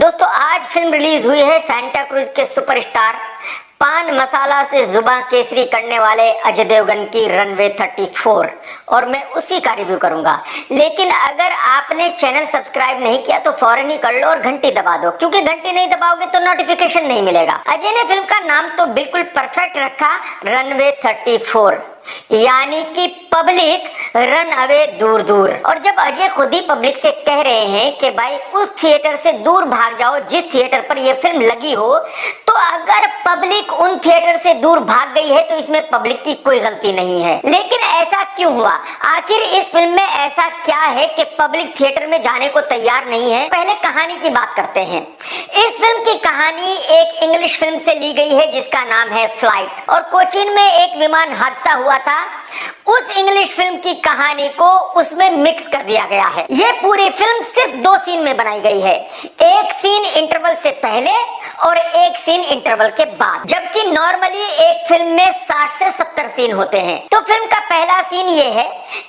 दोस्तों आज film release हुई है सांता क्रूज के सुपरस्टार पान मसाला से जुबां केसरी करने वाले अजय देवगन की रनवे 34 और मैं उसी का रिव्यू करूंगा। लेकिन अगर आपने चैनल सब्सक्राइब नहीं किया तो फौरन ही कर लो और घंटी दबा दो, क्योंकि घंटी नहीं दबाओगे तो नोटिफिकेशन नहीं मिलेगा। अजय ने फिल्म का नाम तो बिल्कुल परफेक्ट रखा, रनवे 34, यानी कि पब्लिक रन अवे दूर दूर। और जब अजय खुद ही पब्लिक से कह रहे हैं कि भाई उस थिएटर से दूर भाग जाओ जिस थिएटर पर यह फिल्म लगी हो, तो अगर पब्लिक उन थिएटर से दूर भाग गई है तो इसमें पब्लिक की कोई गलती नहीं है। लेकिन ऐसा क्यों हुआ? आखिर इस फिल्म में ऐसा क्या है कि पब्लिक थिएटर में जाने को तैयार नहीं है? पहले कहानी की बात करते हैं। इस फिल्म की कहानी एक इंग्लिश फिल्म से ली गई है जिसका नाम है फ्लाइट, और कोचीन में एक विमान हादसा हुआ था। उस इंग्लिश फिल्म की कहानी को उसमें मिक्स कर दिया गया है। ये पूरी फिल्म सिर्फ 2 सीन में बनाई गई है, एक सीन इंटरवल से पहले और एक सीन इंटरवल के बाद, जबकि नॉर्मली एक फिल्म में 60 से 70 सीन होते हैं। तो फिल्म का पहला सीन ये है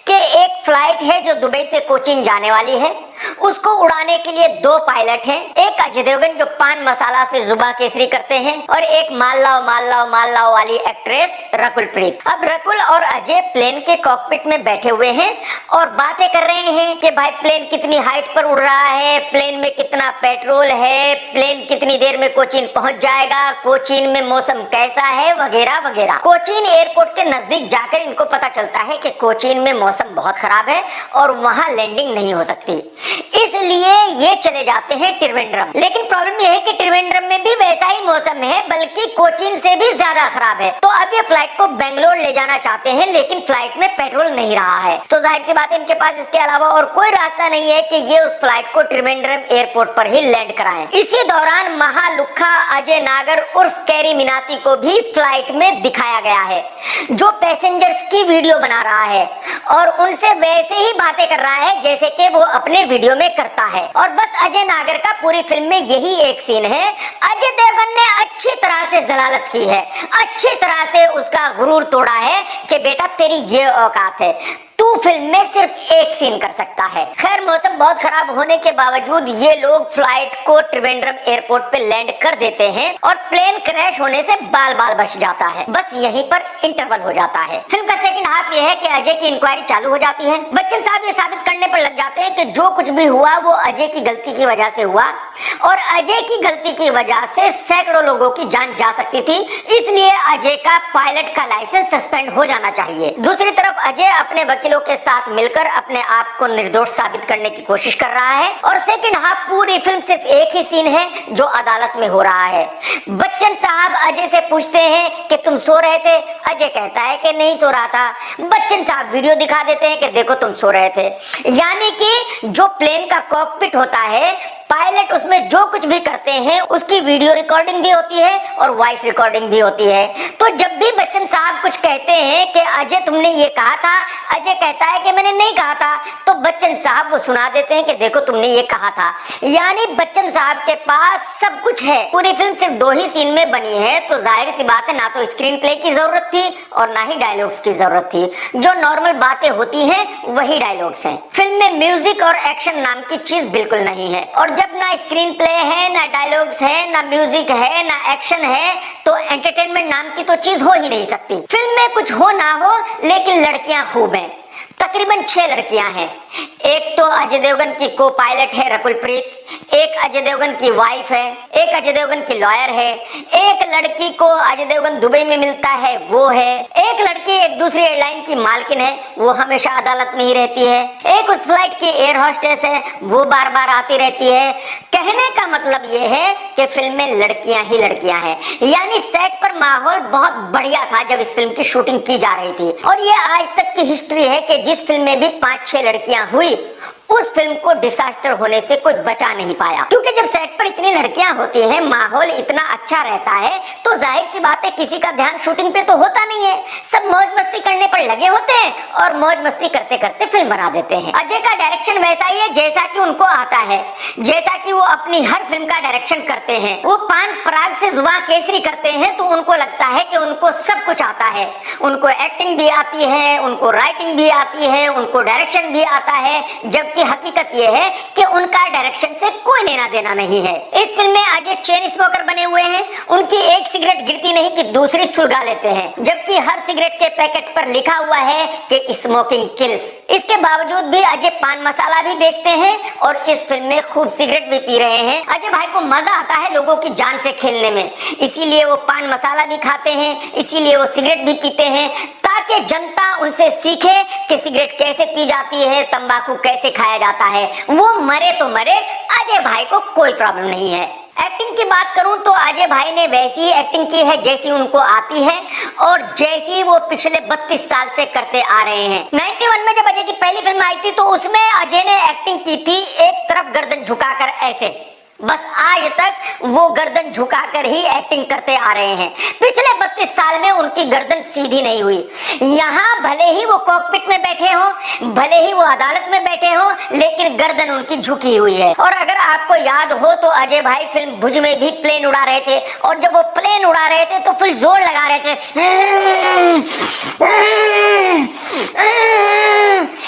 कि एक फ्लाइट है जो दुबई से कोचीन जाने वाली है। उसको उड़ाने के लिए 2 पायलट हैं, एक अजय देवगन जो पान मसाला से जुबां केसरी करते हैं और एक माल लाओ वाली एक्ट्रेस रकुल प्रीत। अब रकुल और अजय प्लेन के कॉकपिट में बैठे हुए हैं और बातें कर रहे हैं कि भाई प्लेन कितनी हाइट पर उड़ रहा है, प्लेन में कितना पेट्रोल है, प्लेन कितनी देर में कोचीन पहुंच जाएगा, कोचीन में मौसम कैसा है, वगैरह वगैरह। कोचीन एयरपोर्ट के नजदीक जाकर इनको पता चलता है कि कोचीन में मौसम बहुत खराब है और वहां लैंडिंग नहीं हो सकती, इसलिए ये चले जाते हैं त्रिवेंद्रम। लेकिन प्रॉब्लम यह है कि त्रिवेंद्रम में भी वैसा ही मौसम है, बल्कि कोचीन से भी ज्यादा खराब है। तो अब ये फ्लाइट को बेंगलोर ले जाना चाहते हैं, लेकिन फ्लाइट में पेट्रोल नहीं रहा है। तो जाहिर सी बात है इनके पास इसके अलावा और कोई रास्ता नहीं है कि ये उस फ्लाइट को त्रिवेंद्रम एयरपोर्ट पर ही लैंड कराएं। इसी दौरान महालुखा अजय नागर उर्फ कैरी मिनाती को भी फ्लाइट में दिखाया गया है, जो पैसेंजर्स की वीडियो बना रहा है और उनसे वैसे ही बातें कर रहा है जैसे कि वो अपने वीडियो में करता है। और बस अजय नागर का पूरी फिल्म में यही एक सीन है। अजय देवगन ने अच्छी तरह से जलालत की है, अच्छी तरह से उसका गुरूर तोड़ा है कि बेटा तेरी ये औकात है, तू फिल्म में सिर्फ एक सीन कर सकता है। खैर मौसम बहुत खराब होने के बावजूद ये लोग फ्लाइट को त्रिवेंद्रम एयरपोर्ट पे लैंड कर देते हैं और प्लेन क्रैश होने से बाल बाल बच जाता है। बस यहीं पर इंटरवल हो जाता है। फिल्म का सेकंड हाफ ये है कि अजय की इंक्वायरी चालू हो जाती है। बच्चन साहब ये साबित करने पर लग जाते हैं कि जो कुछ भी हुआ वो अजय की गलती की वजह से हुआ और अजय की गलती की वजह से सैकड़ों लोगों की जान जा सकती थी, इसलिए अजय का पायलट का लाइसेंस सस्पेंड हो जाना चाहिए। दूसरी तरफ अजय अपने वकीलों के साथ मिलकर अपने आप को निर्दोष साबित करने की कोशिश कर रहा है। और सेकंड हाफ पूरी फिल्म सिर्फ एक ही सीन है जो अदालत में हो रहा है। बच्चन साहब अजय से पूछते हैं कि तुम सो रहे थे, अजय कहता है कि नहीं सो रहा था। बच्चन साहब वीडियो दिखा देते हैं कि देखो तुम सो रहे थे। यानी कि जो प्लेन का कॉकपिट होता है, पायलट उसमें जो कुछ भी करते हैं उसकी वीडियो रिकॉर्डिंग भी होती है और वॉइस रिकॉर्डिंग भी होती है। तो जब भी बच्चन साहब कुछ कहते हैं कि अजय तुमने ये कहा था, अजय कहता है कि मैंने नहीं कहा था, तो बच्चन साहब वो सुना देते हैं कि देखो तुमने ये कहा था। यानी बच्चन साहब के पास सब कुछ है। पूरी फिल्म सिर्फ 2 ही सीन में बनी है, तो जाहिर सी बात है ना तो स्क्रीन प्ले की जरूरत थी और ना ही डायलॉग्स की जरूरत थी। जो नॉर्मल बातें होती हैं वही डायलॉग्स हैं। फिल्म में म्यूजिक और एक्शन नाम की चीज बिल्कुल नहीं है, और जब ना स्क्रीन प्ले है, ना डायलॉग्स है, ना म्यूजिक है, ना एक्शन है, तो एंटरटेनमेंट नाम की तो चीज हो ही नहीं सकती। फिल्म में कुछ हो ना हो लेकिन लड़कियां खूब हैं। तकरीबन 6 लड़कियां हैं। एक तो अजय देवगन की को पायलट है रकुल प्रीत, एक अजय देवगन की वाइफ है, एक अजय देवगन की लॉयर है, एक लड़की को अजय देवगन दुबई में मिलता है वो है, एक लड़की एक दूसरी एयरलाइन की मालकिन है, वो हमेशा अदालत में ही रहती है, एक उस फ्लाइट की एयर होस्टेस है, वो बार बार आती रहती है। कहने का मतलब ये है कि फिल्म में लड़कियां ही लड़कियां हैं। यानी सेट पर माहौल बहुत बढ़िया था जब इस फिल्म की शूटिंग की जा रही थी। और ये आज तक की हिस्ट्री है कि जिस फिल्म में भी 5-6 लड़कियां हुई उस फिल्म को डिजास्टर होने से कोई बचा नहीं पाया, क्योंकि जब सेट पर इतनी लड़कियां होती हैं, माहौल इतना अच्छा रहता है, तो जाहिर सी बात है किसी का ध्यान शूटिंग पे तो होता नहीं है। सब मौज मस्ती करने पर लगे होते हैं और मौज मस्ती करते करते फिल्म बना देते हैं। अजय का डायरेक्शन वैसा ही है जैसा कि उनको आता है, जैसा कि वो अपनी हर फिल्म का डायरेक्शन करते हैं। वो पान पराग से जुबां केसरी करते हैं तो उनको लगता है कि उनको सब कुछ आता है। उनको एक्टिंग भी आती है, उनको राइटिंग भी आती है, उनको डायरेक्शन भी आता है, जबकि क्योंकि हकीकत ये है कि उनका डायरेक्शन से कोई लेना देना नहीं है। इस फिल्म में अजय चेन स्मोकर बने हुए हैं, उनकी एक सिगरेट गिरती नहीं कि दूसरी सुलगा लेते हैं, जबकि हर सिगरेट के पैकेट पर लिखा हुआ है कि स्मोकिंग किल्स। इसके बावजूद भी अजय पान मसाला भी बेचते हैं और इस फिल्म में खूब सिगरेट भी पी रहे हैं। अजय भाई को मजा आता है लोगों की जान से खेलने में, इसीलिए वो पान मसाला भी खाते हैं, इसीलिए वो सिगरेट भी पीते हैं, ताकि जनता उनसे सीखे कि सिगरेट कैसे पी जाती है, तंबाकू कैसे खाया जाता है। वो मरे तो मरे, अजय भाई को कोई प्रॉब्लम नहीं है। एक्टिंग की बात करूं तो अजय भाई ने वैसी ही एक्टिंग की है जैसी उनको आती है और जैसी वो पिछले 32 साल से करते आ रहे हैं। 91 में जब अजय की पहली फिल्म आई थी तो उसमें अजय ने एक्टिंग की थी एक तरफ गर्दन झुकाकर ऐसे, बस आज तक वो गर्दन झुकाकर ही एक्टिंग करते आ रहे हैं। पिछले 32 साल में उनकी गर्दन सीधी नहीं हुई। यहाँ भले ही वो कॉकपिट में बैठे हो, भले ही वो अदालत में बैठे हो, लेकिन गर्दन उनकी झुकी हुई है। और अगर आपको याद हो तो अजय भाई फिल्म भुज में भी प्लेन उड़ा रहे थे और जब वो प्लेन उड़ा रहे थे तो फुल जोर लगा रहे थे,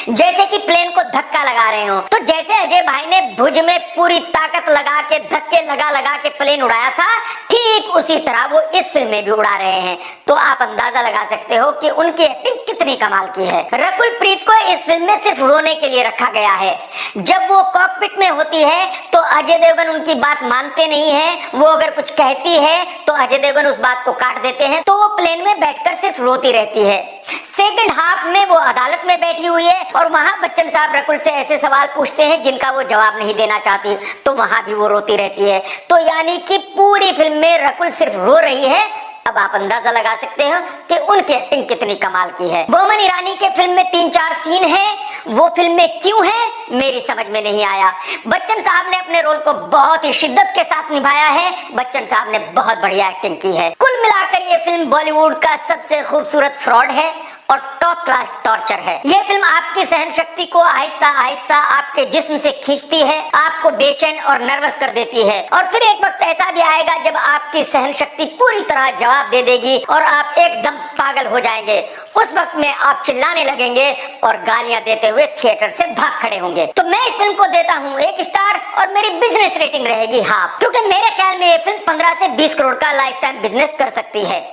जैसे कि प्लेन को धक्का लगा रहे हो। तो जैसे अजय भाई ने भुज में पूरी ताकत लगा के धक्के लगा लगा के प्लेन उड़ाया था, ठीक उसी तरह वो इस फिल्म में भी उड़ा रहे हैं। तो आप अंदाजा लगा सकते हो कि उनकी एक्टिंग कितनी कमाल की है। रकुल प्रीत को इस फिल्म में सिर्फ रोने के लिए रखा गया है। जब वो कॉकपिट में होती है तो अजय देवगन उनकी बात मानते नहीं है, वो अगर कुछ कहती है तो अजय देवगन उस बात को काट देते हैं, तो वो प्लेन में बैठकर सिर्फ रोती रहती है। सेकंड हाफ में वो अदालत में बैठी हुई है और वहां बच्चन साहब रकुल से ऐसे सवाल पूछते हैं जिनका वो जवाब नहीं देना चाहती, तो वहां भी वो रोती रहती है। तो यानी कि पूरी फिल्म में रकुल सिर्फ रो रही है। अब आप अंदाजा लगा सकते हो कि उनकी एक्टिंग कितनी कमाल की है। बोमन ईरानी के फिल्म में 3-4 सीन हैं, वो फिल्म में क्यों है मेरी समझ में नहीं आया। बच्चन साहब ने अपने रोल को बहुत ही शिद्दत के साथ निभाया है। बच्चन साहब ने बहुत बढ़िया एक्टिंग की है। कुल मिलाकर ये फिल्म बॉलीवुड का सबसे खूबसूरत फ्रॉड है और टॉप क्लास टॉर्चर है। यह फिल्म आपकी सहन शक्ति को आहिस्ता आहिस्ता आपके जिस्म से खींचती है, आपको बेचैन और नर्वस कर देती है। और फिर एक वक्त ऐसा भी आएगा जब आपकी सहन शक्ति पूरी तरह जवाब दे देगी और आप एकदम पागल हो जाएंगे। उस वक्त में आप चिल्लाने लगेंगे और गालियां देते हुए थिएटर से भाग खड़े होंगे। तो मैं इस फिल्म को देता हूँ 1 स्टार और मेरी बिजनेस रेटिंग रहेगी हाफ, क्योंकि मेरे ख्याल में ये फिल्म 15 से 20 करोड़ का लाइफ टाइम बिजनेस कर सकती है।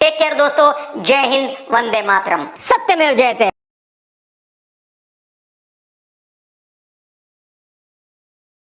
टेक केयर दोस्तों, जय हिंद, वंदे मातरम, सत्यमेव जयते।